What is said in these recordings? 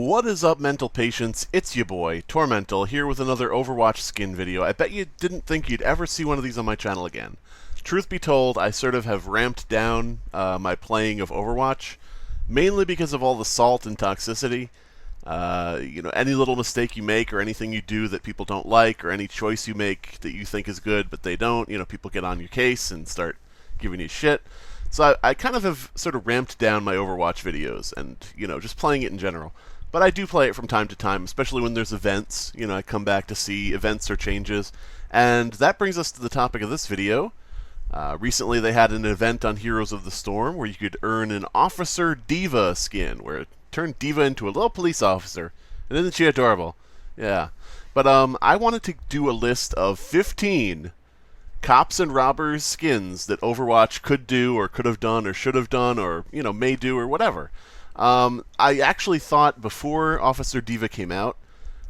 What is up, mental patients? It's your boy, Tormental, here with another Overwatch skin video. I bet you didn't think you'd ever see one of these on my channel again. Truth be told, I sort of have ramped down my playing of Overwatch, mainly because of all the salt and toxicity. Any little mistake you make or anything you do that people don't like, or any choice you make that you think is good but they don't, people get on your case and start giving you shit. So I kind of have sort of ramped down my Overwatch videos and, just playing it in general. But I do play it from time to time, especially when there's events. I come back to see events or changes. And that brings us to the topic of this video. Recently they had an event on Heroes of the Storm where you could earn an Officer Diva skin, where it turned Diva into a little police officer. And isn't she adorable? Yeah. But I wanted to do a list of 15 cops and robbers skins that Overwatch could do, or could have done, or should have done, or, may do, or whatever. I actually thought before Officer Diva came out,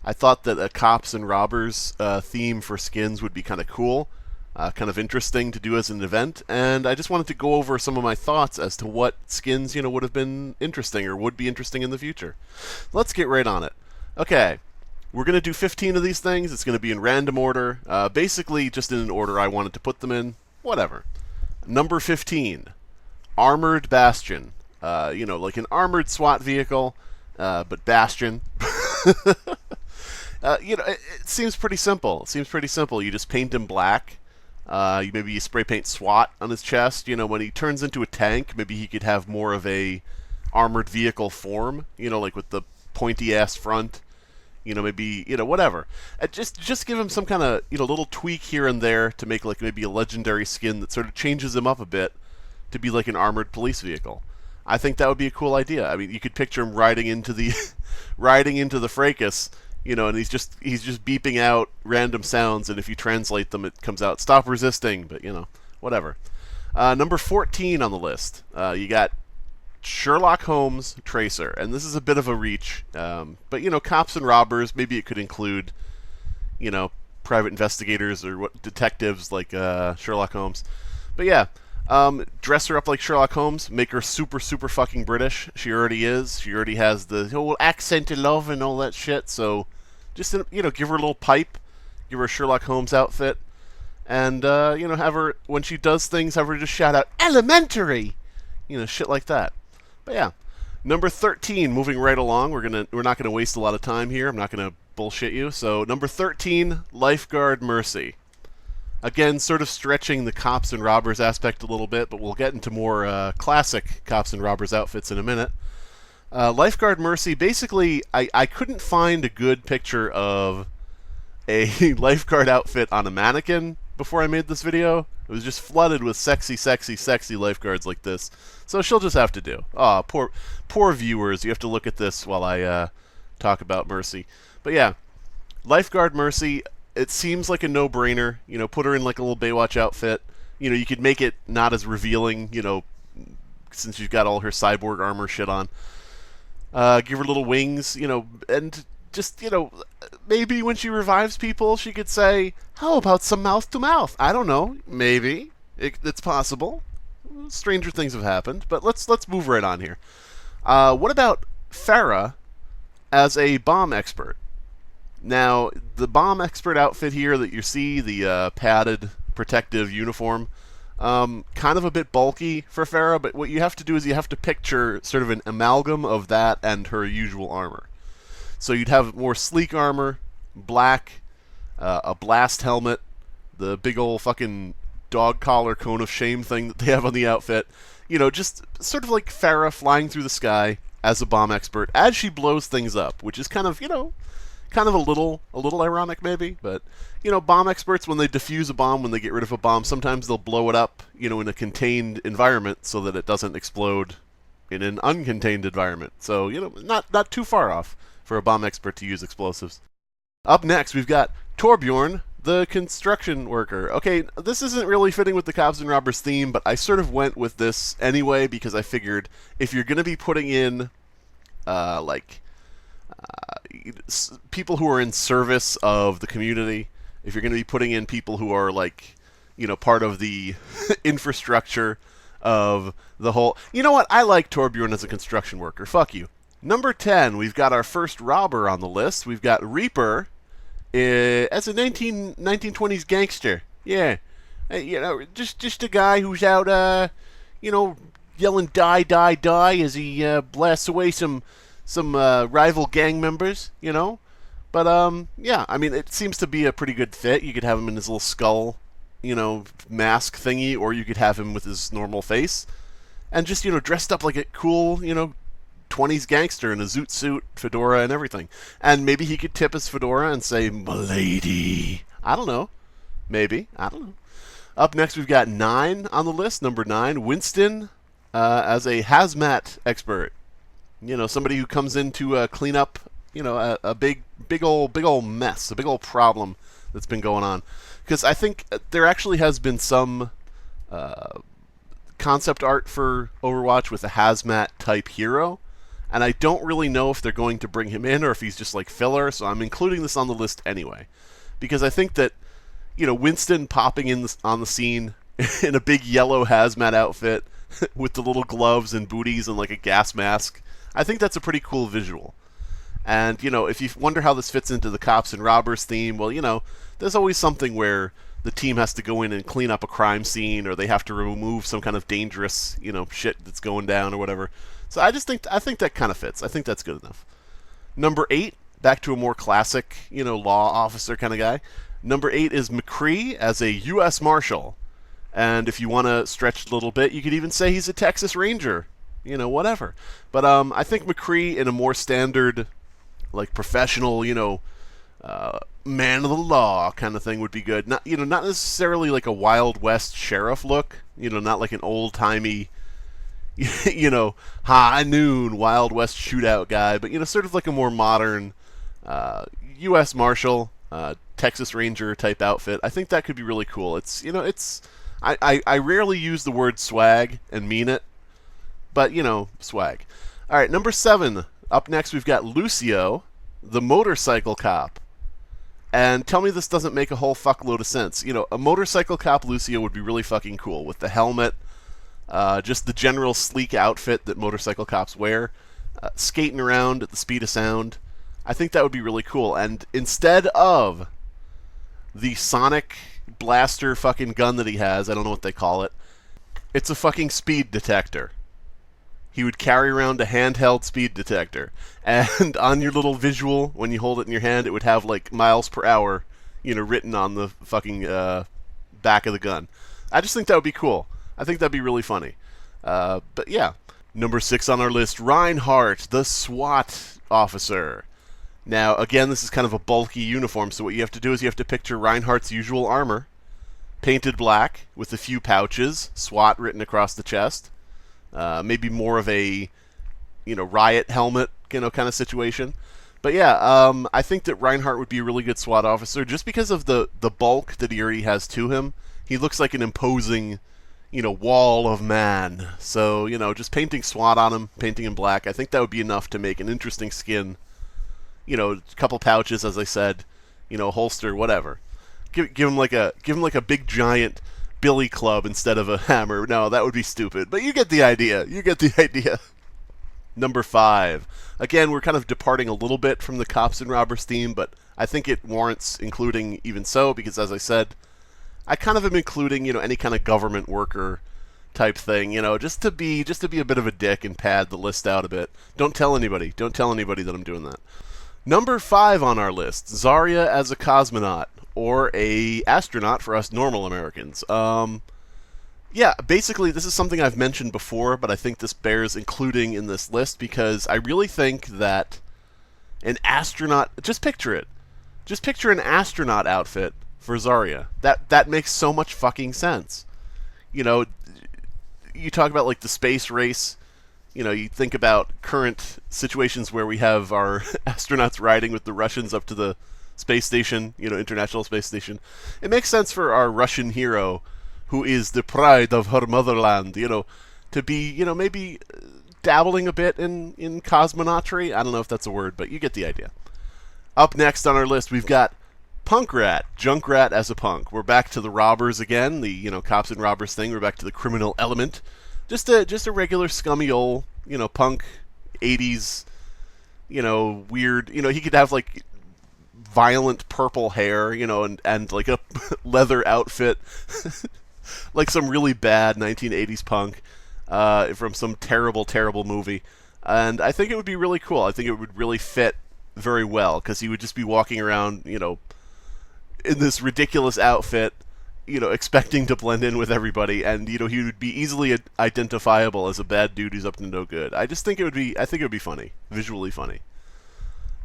I thought that a cops and robbers theme for skins would be kind of cool, kind of interesting to do as an event, and I just wanted to go over some of my thoughts as to what skins, would have been interesting or would be interesting in the future. Let's get right on it. Okay, we're going to do 15 of these things. It's going to be in random order, basically just in an order I wanted to put them in, whatever. Number 15, Armored Bastion. Like an armored SWAT vehicle, but Bastion. It seems pretty simple. You just paint him black. Maybe you spray paint SWAT on his chest. When he turns into a tank, maybe he could have more of a armored vehicle form. Like with the pointy ass front. Maybe whatever. Just give him some kind of little tweak here and there to make like maybe a legendary skin that sort of changes him up a bit to be like an armored police vehicle. I think that would be a cool idea. I mean, you could picture him riding into the fracas, and he's just beeping out random sounds, and if you translate them, it comes out "stop resisting." But whatever. Number 14 on the list, you got Sherlock Holmes Tracer, and this is a bit of a reach, but cops and robbers. Maybe it could include, private investigators or detectives like Sherlock Holmes. But yeah. Dress her up like Sherlock Holmes, make her super, super fucking British. She already is. She already has the whole accent of love and all that shit, so just, give her a little pipe, give her a Sherlock Holmes outfit, and, have her, when she does things, have her just shout out, "Elementary!" Shit like that. But yeah. Number 13, moving right along, we're not gonna waste a lot of time here. I'm not gonna bullshit you. So, number 13, Lifeguard Mercy. Again, sort of stretching the cops and robbers aspect a little bit, but we'll get into more classic cops and robbers outfits in a minute. Lifeguard Mercy, basically, I couldn't find a good picture of a lifeguard outfit on a mannequin before I made this video. It was just flooded with sexy, sexy, sexy lifeguards like this. So she'll just have to do. Aw, poor viewers. You have to look at this while I talk about Mercy. But yeah, Lifeguard Mercy. It seems like a no-brainer, put her in like a little Baywatch outfit. You could make it not as revealing, since she's got all her cyborg armor shit on. Give her little wings, and just, maybe when she revives people, she could say, "How about some mouth-to-mouth?" I don't know, maybe. It's possible. Stranger things have happened, but let's move right on here. What about PHARAH as a bomb expert? Now, the bomb expert outfit here that you see, the padded protective uniform, kind of a bit bulky for PHARAH, but what you have to do is you have to picture sort of an amalgam of that and her usual armor. So you'd have more sleek armor, black, a blast helmet, the big old fucking dog collar cone of shame thing that they have on the outfit. Just sort of like PHARAH flying through the sky as a bomb expert as she blows things up, which is kind of, kind of a little ironic maybe, but, bomb experts, when they defuse a bomb, when they get rid of a bomb, sometimes they'll blow it up, in a contained environment so that it doesn't explode in an uncontained environment. So, not too far off for a bomb expert to use explosives. Up next, we've got TORBJORN, the construction worker. Okay, this isn't really fitting with the cops and robbers theme, but I sort of went with this anyway because I figured if you're going to be putting in, people who are in service of the community, if you're going to be putting in people who are like, part of the infrastructure of the whole... You know what? I like TORBJORN as a construction worker. Fuck you. Number 10, we've got our first robber on the list. We've got Reaper as a 1920s gangster. Yeah. You know, just a guy who's out, you know, yelling "die, die, die" as he blasts away some rival gang members. You know, but yeah, I mean, it seems to be a pretty good fit. You could have him in his little skull, you know, mask thingy, or you could have him with his normal face, and just, you know, dressed up like a cool, you know, 20s gangster in a zoot suit, fedora, and everything. And maybe he could tip his fedora and say, "M'lady." I don't know. Maybe. I don't know. Up next, we've got 9 on the list. Number 9, Winston as a hazmat expert. You know, somebody who comes in to clean up, you know, a big old mess, a big old problem that's been going on. Because I think there actually has been some concept art for Overwatch with a hazmat type hero, and I don't really know if they're going to bring him in or if he's just like filler, so I'm including this on the list anyway. Because I think that, you know, Winston popping in on the scene in a big yellow hazmat outfit with the little gloves and booties and like a gas mask, I think that's a pretty cool visual. And, you know, if you wonder how this fits into the cops and robbers theme, well, you know, there's always something where the team has to go in and clean up a crime scene, or they have to remove some kind of dangerous, you know, shit that's going down or whatever. So I think that kind of fits. I think that's good enough. Number 8, back to a more classic, you know, law officer kind of guy. Number 8 is MCCREE as a U.S. Marshal. And if you want to stretch it a little bit, you could even say he's a Texas Ranger. You know, whatever. But I think MCCREE in a more standard, like, professional, you know, man of the law kind of thing would be good. Not, you know, not necessarily like a Wild West sheriff look. You know, not like an old-timey, you know, high noon Wild West shootout guy. But, you know, sort of like a more modern U.S. Marshal, Texas Ranger type outfit. I think that could be really cool. It's, you know, it's, I rarely use the word swag and mean it, but, you know, swag. All right, number 7. Up next, we've got Lucio, the motorcycle cop. And tell me this doesn't make a whole fuckload of sense. You know, a motorcycle cop Lucio would be really fucking cool with the helmet, just the general sleek outfit that motorcycle cops wear, skating around at the speed of sound. I think that would be really cool. And instead of the sonic blaster fucking gun that he has, I don't know what they call it, it's a fucking speed detector. He would carry around a handheld speed detector, and on your little visual, when you hold it in your hand, it would have like miles per hour, you know, written on the fucking back of the gun. I just think that would be cool. I think that'd be really funny. But yeah, number 6 on our list, REINHARDT, the SWAT officer. Now, again, this is kind of a bulky uniform, so what you have to do is you have to picture REINHARDT's usual armor, painted black with a few pouches, SWAT written across the chest. Maybe more of a, you know, riot helmet, you know, kind of situation. But yeah, I think that REINHARDT would be a really good SWAT officer just because of the bulk that he already has to him. He looks like an imposing, you know, wall of man. So, you know, just painting SWAT on him, painting him black, I think that would be enough to make an interesting skin. You know, a couple pouches, as I said, you know, holster, whatever. Give him like a big giant billy club instead of a hammer. No, that would be stupid. But you get the idea. You get the idea. Number 5. Again, we're kind of departing a little bit from the cops and robbers theme, but I think it warrants including even so, because as I said, I kind of am including, you know, any kind of government worker type thing, you know, just to be a bit of a dick and pad the list out a bit. Don't tell anybody. Don't tell anybody that I'm doing that. Number 5 on our list, ZARYA as a cosmonaut, or a astronaut for us normal Americans. Yeah, basically this is something I've mentioned before, but I think this bears including in this list because I really think that an astronaut, just picture it. Just picture an astronaut outfit for ZARYA. That makes so much fucking sense. You know, you talk about like the space race. You know, you think about current situations where we have our astronauts riding with the Russians up to the space station, you know, International Space Station. It makes sense for our Russian hero, who is the pride of her motherland, you know, to be, you know, maybe dabbling a bit in cosmonautry. I don't know if that's a word, but you get the idea. Up next on our list, we've got Punkrat, Junkrat as a punk. We're back to the robbers again, the, you know, cops and robbers thing. We're back to the criminal element. Just a regular scummy old, you know, punk 80s weird. He could have like violent purple hair, and like a leather outfit, like some really bad 1980s punk from some terrible, terrible movie. And I think it would be really cool. I think it would really fit very well because he would just be walking around, in this ridiculous outfit, expecting to blend in with everybody, and he would be easily identifiable as a bad dude who's up to no good. I think it would be funny, visually funny.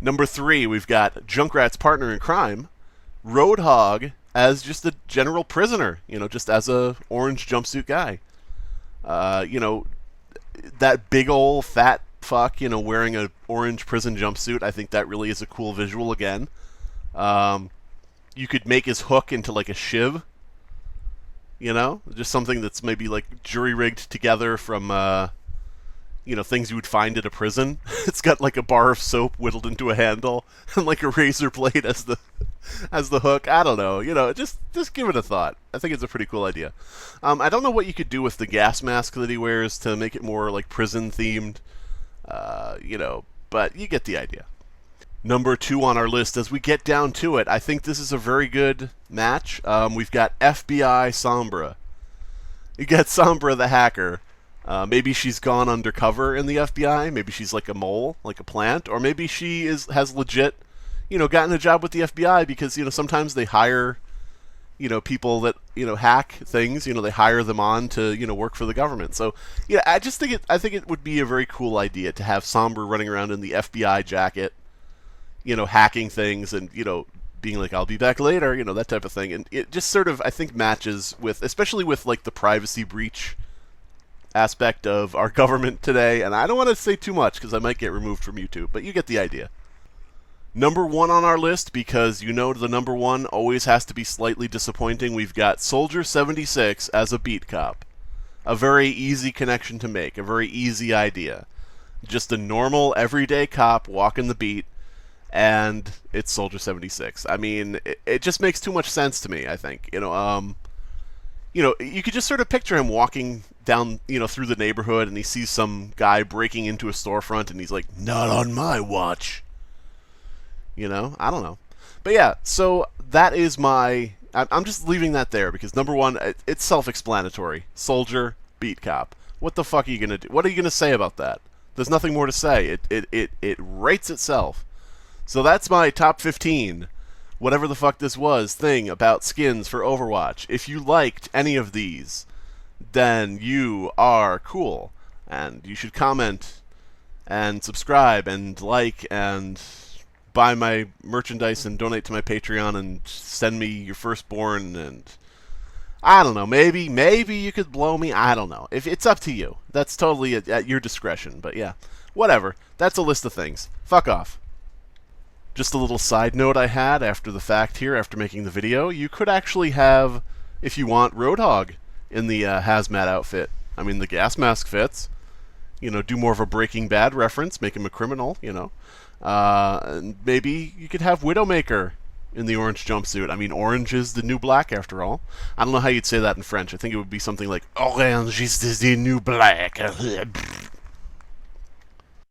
Number 3, we've got Junkrat's partner in crime, ROADHOG, as just a general prisoner, just as a orange jumpsuit guy. That big old fat fuck, wearing an orange prison jumpsuit. I think that really is a cool visual again. You could make his hook into like a shiv. Just something that's maybe like jury-rigged together from, things you would find at a prison. It's got like a bar of soap whittled into a handle and like a razor blade as the hook. I don't know. Just give it a thought. I think it's a pretty cool idea. I don't know what you could do with the gas mask that he wears to make it more like prison-themed, but you get the idea. Number 2 on our list, as we get down to it, I think this is a very good match. We've got FBI Sombra. You get Sombra the hacker. Maybe she's gone undercover in the FBI. Maybe she's like a mole, like a plant. Or maybe she has legit, gotten a job with the FBI because, sometimes they hire, people that, hack things. They hire them on to, work for the government. So, yeah, I think it would be a very cool idea to have Sombra running around in the FBI jacket, hacking things and, being like, I'll be back later, that type of thing. And it just sort of, I think, matches with, especially with, like, the privacy breach aspect of our government today. And I don't want to say too much because I might get removed from YouTube, but you get the idea. Number 1 on our list, because the number 1 always has to be slightly disappointing, we've got Soldier 76 as a beat cop. A very easy connection to make, a very easy idea. Just a normal, everyday cop walking the beat, and it's Soldier 76. I mean, it just makes too much sense to me, I think. You could just sort of picture him walking down, through the neighborhood, and he sees some guy breaking into a storefront, and he's like, not on my watch. I don't know. But yeah, so that is I'm just leaving that there, because number 1, it's self-explanatory. Soldier, beat cop. What the fuck are you going to do? What are you going to say about that? There's nothing more to say. It writes itself. So that's my top 15, whatever the fuck this was, thing about skins for Overwatch. If you liked any of these, then you are cool. And you should comment and subscribe and like and buy my merchandise and donate to my Patreon and send me your firstborn and I don't know, maybe you could blow me, I don't know. If it's up to you. That's totally at your discretion, but yeah. Whatever. That's a list of things. Fuck off. Just a little side note I had after the fact here, after making the video, you could actually have, if you want, ROADHOG in the HAZMAT outfit. I mean, the gas mask fits. Do more of a Breaking Bad reference, make him a criminal, and maybe you could have WIDOWMAKER in the orange jumpsuit. I mean, orange is the new black, after all. I don't know how you'd say that in French. I think it would be something like, orange is the new black.